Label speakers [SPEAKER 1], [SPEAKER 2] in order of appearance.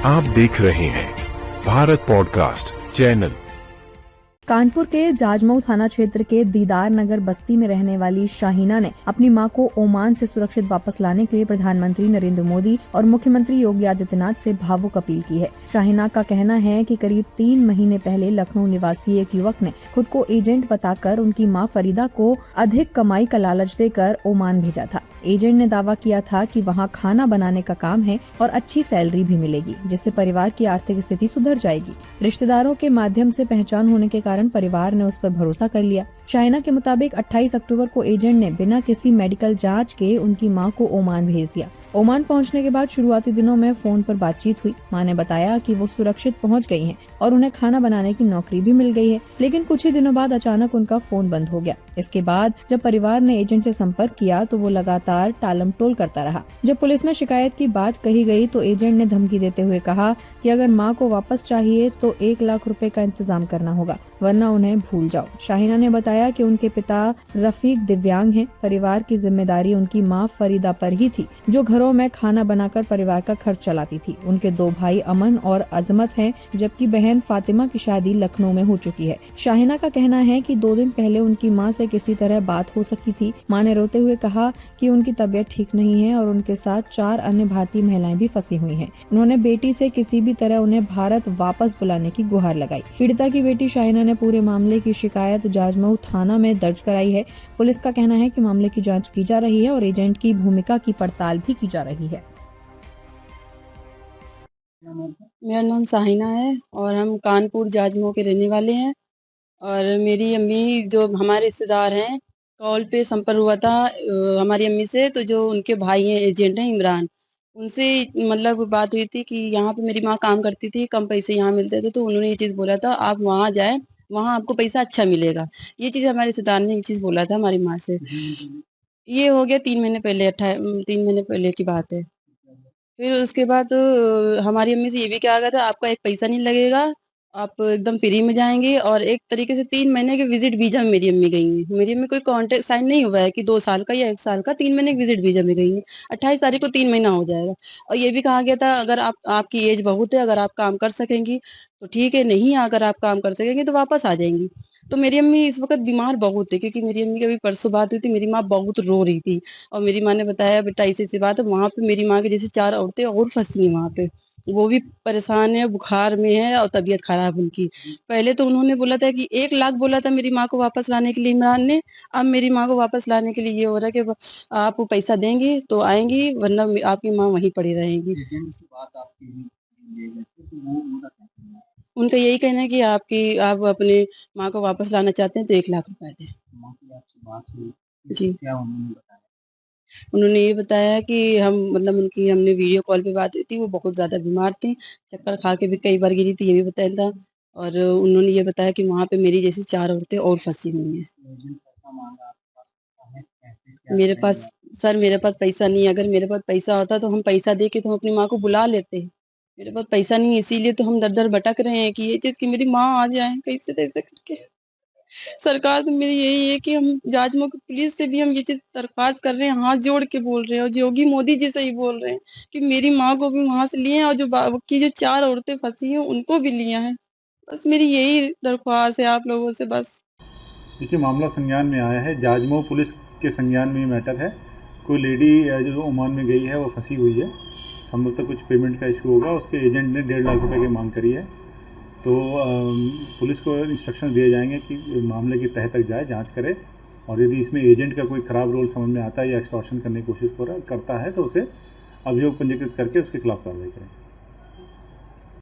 [SPEAKER 1] आप देख रहे हैं भारत पॉडकास्ट चैनल।
[SPEAKER 2] कानपुर के जाजमऊ थाना क्षेत्र के दीदार नगर बस्ती में रहने वाली शाहीना ने अपनी मां को ओमान से सुरक्षित वापस लाने के लिए प्रधानमंत्री नरेंद्र मोदी और मुख्यमंत्री योगी आदित्यनाथ से भावुक अपील की है। शाहीना का कहना है कि करीब 3 महीने पहले लखनऊ निवासी एक युवक ने खुद को एजेंट बताकर उनकी मां फरीदा को अधिक कमाई का लालच देकर ओमान भेजा था। एजेंट ने दावा किया था कि वहां खाना बनाने का काम है और अच्छी सैलरी भी मिलेगी, जिससे परिवार की आर्थिक स्थिति सुधर जाएगी। रिश्तेदारों के माध्यम से पहचान होने के कारण परिवार ने उस पर भरोसा कर लिया। शाहीना के मुताबिक 28 अक्टूबर को एजेंट ने बिना किसी मेडिकल जांच के उनकी मां को ओमान भेज दिया। ओमान पहुंचने के बाद शुरुआती दिनों में फोन पर बातचीत हुई। मां ने बताया कि वो सुरक्षित पहुंच गई हैं और उन्हें खाना बनाने की नौकरी भी मिल गई है, लेकिन कुछ ही दिनों बाद अचानक उनका फोन बंद हो गया। इसके बाद जब परिवार ने एजेंट से संपर्क किया तो वो लगातार टालमटोल करता रहा। जब पुलिस में शिकायत की बात कही गई तो एजेंट ने धमकी देते हुए कहा कि अगर मां को वापस चाहिए तो 1 लाख रुपए का इंतजाम करना होगा, वरना उन्हें भूल जाओ। शाहीना ने बताया कि उनके पिता रफीक दिव्यांग हैं। परिवार की जिम्मेदारी उनकी मां फरीदा पर ही थी, जो घरों में खाना बनाकर परिवार का खर्च चलाती थी। उनके 2 भाई अमन और अजमत हैं, जबकि बहन फातिमा की शादी लखनऊ में हो चुकी है। शाहीना का कहना है कि 2 दिन पहले उनकी मां से किसी तरह बात हो सकी थी। मां ने रोते हुए कहा कि उनकी तबीयत ठीक नहीं है और उनके साथ 4 अन्य भारतीय महिलाएं भी फंसी हुई हैं। उन्होंने बेटी से किसी भी तरह उन्हें भारत वापस बुलाने की गुहार लगाई। पीड़िता की बेटी शाहीना ने पूरे मामले की शिकायत जाजमऊ थाना में दर्ज कराई है। पुलिस का कहना है कि मामले की जांच की जा रही है और एजेंट की भूमिका की पड़ताल भी की जा रही है।
[SPEAKER 3] मेरा नाम शाहीना है और हम कानपुर जाजमऊ के रहने वाले हैं। और मेरी अम्मी, जो हमारे रिश्तेदार हैं, कॉल पे संपर्क हुआ था हमारी अम्मी से। तो जो उनके भाई हैं, एजेंट हैं इमरान, उनसे मतलब बात हुई थी कि यहाँ पे मेरी माँ काम करती थी, कम पैसे यहाँ मिलते थे, तो उन्होंने ये चीज़ बोला था आप वहाँ जाएं, वहाँ आपको पैसा अच्छा मिलेगा। ये चीज़ हमारे रिश्तेदार ने ये चीज़ बोला था हमारी माँ से। ये हो गया 3 महीने पहले, 3 महीने पहले की बात है। फिर उसके बाद हमारी अम्मी से ये भी कहा गया था आपका एक पैसा नहीं लगेगा, आप एकदम फ्री में जाएँगे। और एक तरीके से 3 महीने के विज़िट वीज़ा में मेरी अम्मी गई हैं। मेरी अम्मी कोई कॉन्ट्रैक्ट साइन नहीं हुआ है कि 2 साल का या 1 साल का, 3 महीने के विज़िट वीज़ा में गई हैं। 28 तारीख को 3 महीना हो जाएगा। और ये भी कहा गया था अगर आपकी एज बहुत है, अगर आप काम कर सकेंगी तो ठीक है, नहीं अगर आप काम कर सकेंगी तो वापस आ जाएँगी। तो मेरी अम्मी इस वक़्त बीमार बहुत है, क्योंकि मेरी अम्मी की अभी परसों बात हुई थी, मेरी माँ बहुत रो रही थी। और मेरी माँ ने बताया बेटा ऐसी-ऐसी बात है, वहाँ पे मेरी माँ की जैसे 4 औरतें और फँसी हैं वहाँ पे। वो भी परेशान है, बुखार में है और तबीयत ख़राब उनकी। पहले तो उन्होंने बोला था कि 1 लाख बोला था मेरी माँ को वापस लाने के लिए इमरान ने। अब मेरी माँ को वापस लाने के लिए ये हो रहा है कि आप पैसा देंगी तो आएँगी, वरना आपकी माँ वहीं पड़ी रहेंगी।
[SPEAKER 4] एजेंट से बात आपकी हुई है, तो वो उनका क्या कहना है?
[SPEAKER 3] उनका यही कहना है कि आप अपने माँ को वापस लाना चाहते हैं तो 1 लाख रुपए दें।
[SPEAKER 4] माँ की आपसे बात हुई,
[SPEAKER 3] जी।
[SPEAKER 4] क्या उन्होंने बताया?
[SPEAKER 3] उन्होंने ये बताया कि हमने वीडियो कॉल पे बात हुई थी, वो बहुत ज़्यादा बीमार थीं, चक्कर खा के भी कई बार गिरी थी, ये भी बताया था। और उन्होंने ये बताया कि वहाँ पे मेरी जैसी 4 औरतें और फँसी हुई हैं।
[SPEAKER 4] एजेंट पैसा माँगा आपके पास, पैसा है? कैसे क्या
[SPEAKER 3] मेरे
[SPEAKER 4] करेंगे
[SPEAKER 3] पास
[SPEAKER 4] आप?
[SPEAKER 3] सर मेरे पास पैसा नहीं है, अगर मेरे पास पैसा होता तो हम पैसा दे के तो हम अपनी माँ को बुला लेते। मेरे पास पैसा नहीं है, इसीलिए तो हम दर-दर भटक रहे हैं कि ये चीज़ कि मेरी माँ आ जाए कैसे-तैसे करके। सरकार से मेरी यही है कि हम जांच की पुलिस से भी हम ये चीज़ दरख्वास्त कर रहे हैं, हाथ जोड़ के बोल रहे हैं, और योगी मोदी जी से ही बोल रहे हैं कि मेरी माँ को भी वहाँ से लिए हैं और जो 4 औरतें फँसी हैं उनको भी लिया है। बस मेरी यही दरख्वास्त है आप लोगों से बस।
[SPEAKER 5] देखिए मामला संज्ञान में आया है, जाजमऊ पुलिस के संज्ञान में ये मैटर है। कोई लेडी जो ओमान में गई है वो फंसी हुई है, संभवतः कुछ पेमेंट का इशू होगा, उसके एजेंट ने 1.5 लाख रुपए की मांग करी है। तो पुलिस को इंस्ट्रक्शन दिए जाएंगे कि मामले की तह तक जाए, जांच करे, और यदि इसमें एजेंट का कोई ख़राब रोल समझ में आता है या एक्सटॉर्शन करने की कोशिश करता है तो उसे अभियोग पंजीकृत करके उसके खिलाफ कार्रवाई करें।